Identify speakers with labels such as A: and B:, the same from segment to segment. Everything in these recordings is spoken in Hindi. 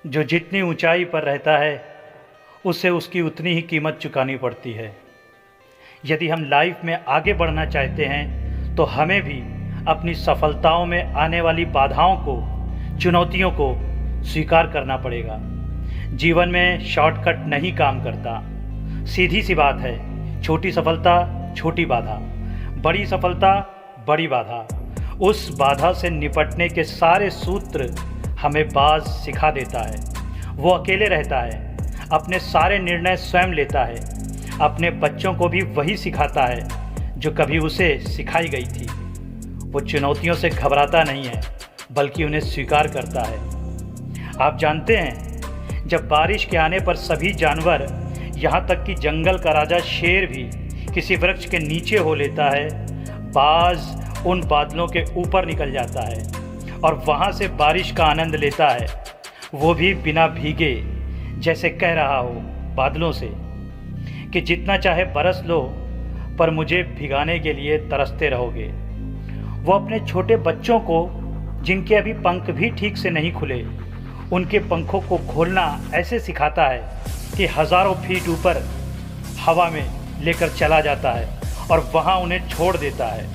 A: जो जितनी ऊंचाई पर रहता है उसे उसकी उतनी ही कीमत चुकानी पड़ती है। यदि हम लाइफ में आगे बढ़ना चाहते हैं तो हमें भी अपनी सफलताओं में आने वाली बाधाओं को, चुनौतियों को स्वीकार करना पड़ेगा। जीवन में शॉर्टकट नहीं काम करता। सीधी सी बात है, छोटी सफलता छोटी बाधा, बड़ी सफलता बड़ी बाधा। उस बाधा से निपटने के सारे सूत्र हमें बाज सिखा देता है। वो अकेले रहता है, अपने सारे निर्णय स्वयं लेता है, अपने बच्चों को भी वही सिखाता है जो कभी उसे सिखाई गई थी। वो चुनौतियों से घबराता नहीं है बल्कि उन्हें स्वीकार करता है। आप जानते हैं, जब बारिश के आने पर सभी जानवर, यहाँ तक कि जंगल का राजा शेर भी किसी वृक्ष के नीचे हो लेता है, बाज उन बादलों के ऊपर निकल जाता है और वहाँ से बारिश का आनंद लेता है, वो भी बिना भीगे, जैसे कह रहा हो बादलों से कि जितना चाहे बरस लो पर मुझे भिगाने के लिए तरसते रहोगे। वो अपने छोटे बच्चों को, जिनके अभी पंख भी ठीक से नहीं खुले, उनके पंखों को खोलना ऐसे सिखाता है कि हज़ारों फीट ऊपर हवा में लेकर चला जाता है और वहाँ उन्हें छोड़ देता है।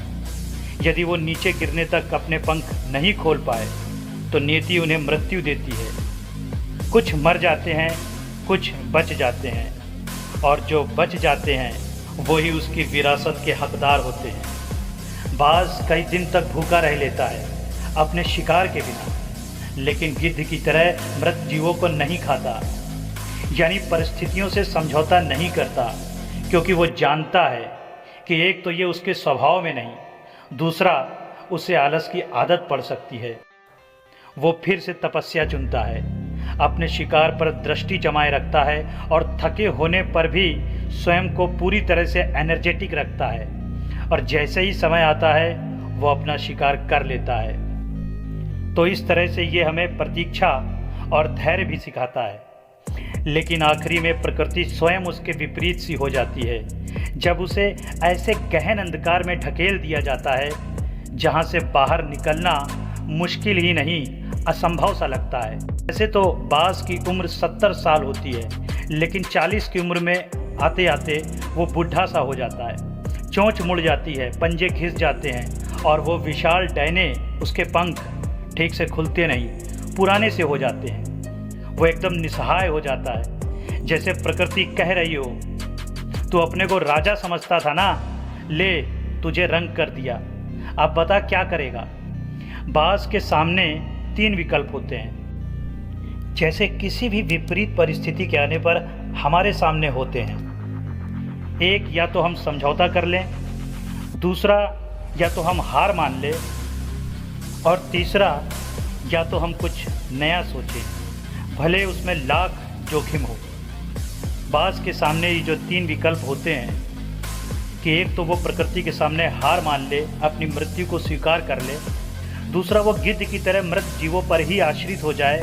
A: यदि वो नीचे गिरने तक अपने पंख नहीं खोल पाए तो नियति उन्हें मृत्यु देती है। कुछ मर जाते हैं, कुछ बच जाते हैं, और जो बच जाते हैं वही उसकी विरासत के हकदार होते हैं। बाज कई दिन तक भूखा रह लेता है अपने शिकार के बिना, लेकिन गिद्ध की तरह मृत जीवों को नहीं खाता, यानी परिस्थितियों से समझौता नहीं करता, क्योंकि वो जानता है कि एक तो ये उसके स्वभाव में नहीं, दूसरा उसे आलस की आदत पड़ सकती है। वो फिर से तपस्या चुनता है, अपने शिकार पर दृष्टि जमाए रखता है और थके होने पर भी स्वयं को पूरी तरह से एनर्जेटिक रखता है, और जैसे ही समय आता है वो अपना शिकार कर लेता है। तो इस तरह से ये हमें प्रतीक्षा और धैर्य भी सिखाता है। लेकिन आखिरी में प्रकृति स्वयं उसके विपरीत सी हो जाती है, जब उसे ऐसे गहन अंधकार में ढकेल दिया जाता है जहाँ से बाहर निकलना मुश्किल ही नहीं, असंभव सा लगता है। वैसे तो बाज की उम्र 70 साल होती है, लेकिन 40 की उम्र में आते आते वो बुढ़ा सा हो जाता है। चोंच मुड़ जाती है, पंजे घिस जाते हैं और वो विशाल डैने, उसके पंख ठीक से खुलते नहीं, पुराने से हो जाते हैं। वो एकदम निसहाय हो जाता है, जैसे प्रकृति कह रही हो, तू अपने को राजा समझता था ना, ले तुझे रंग कर दिया, अब बता क्या करेगा। बाज के सामने 3 विकल्प होते हैं, जैसे किसी भी विपरीत परिस्थिति के आने पर हमारे सामने होते हैं। एक, या तो हम समझौता कर लें, दूसरा या तो हम हार मान लें, और तीसरा या तो हम कुछ नया सोचें, भले उसमें लाख जोखिम हो। बाज के सामने ये जो 3 विकल्प होते हैं कि एक तो वो प्रकृति के सामने हार मान ले, अपनी मृत्यु को स्वीकार कर ले, दूसरा वो गिद्ध की तरह मृत जीवों पर ही आश्रित हो जाए,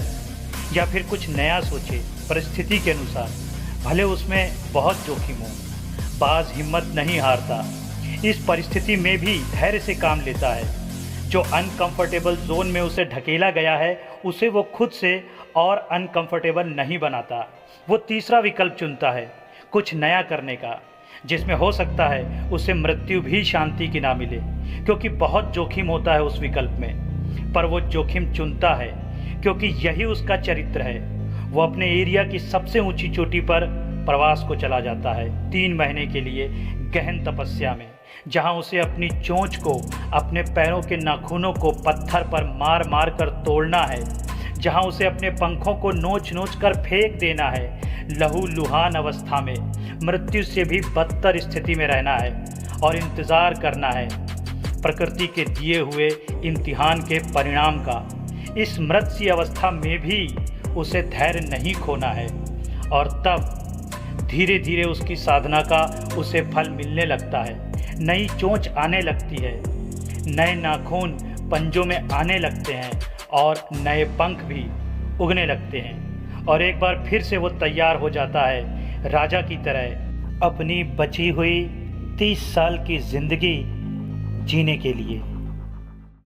A: या फिर कुछ नया सोचे परिस्थिति के अनुसार, भले उसमें बहुत जोखिम हो। बाज हिम्मत नहीं हारता, इस परिस्थिति में भी धैर्य से काम लेता है। जो अनकंफर्टेबल जोन में उसे ढकेला गया है उसे वो खुद से और अनकंफर्टेबल नहीं बनाता। वो तीसरा विकल्प चुनता है, कुछ नया करने का, जिसमें हो सकता है उसे मृत्यु भी शांति की ना मिले, क्योंकि बहुत जोखिम होता है उस विकल्प में। पर वो जोखिम चुनता है क्योंकि यही उसका चरित्र है। वो अपने एरिया की सबसे ऊंची चोटी पर प्रवास को चला जाता है 3 महीने के लिए गहन तपस्या में, जहां उसे अपनी चोंच को, अपने पैरों के नाखूनों को पत्थर पर मार मार कर तोड़ना है, जहां उसे अपने पंखों को नोच नोच कर फेंक देना है, लहूलुहान अवस्था में, मृत्यु से भी बदतर स्थिति में रहना है और इंतज़ार करना है प्रकृति के दिए हुए इम्तिहान के परिणाम का। इस मृत सी अवस्था में भी उसे धैर्य नहीं खोना है, और तब धीरे धीरे उसकी साधना का उसे फल मिलने लगता है। नई चोंच आने लगती है, नए नाखून पंजों में आने लगते हैं और नए पंख भी उगने लगते हैं, और एक बार फिर से वो तैयार हो जाता है राजा की तरह अपनी बची हुई 30 साल की जिंदगी जीने के लिए।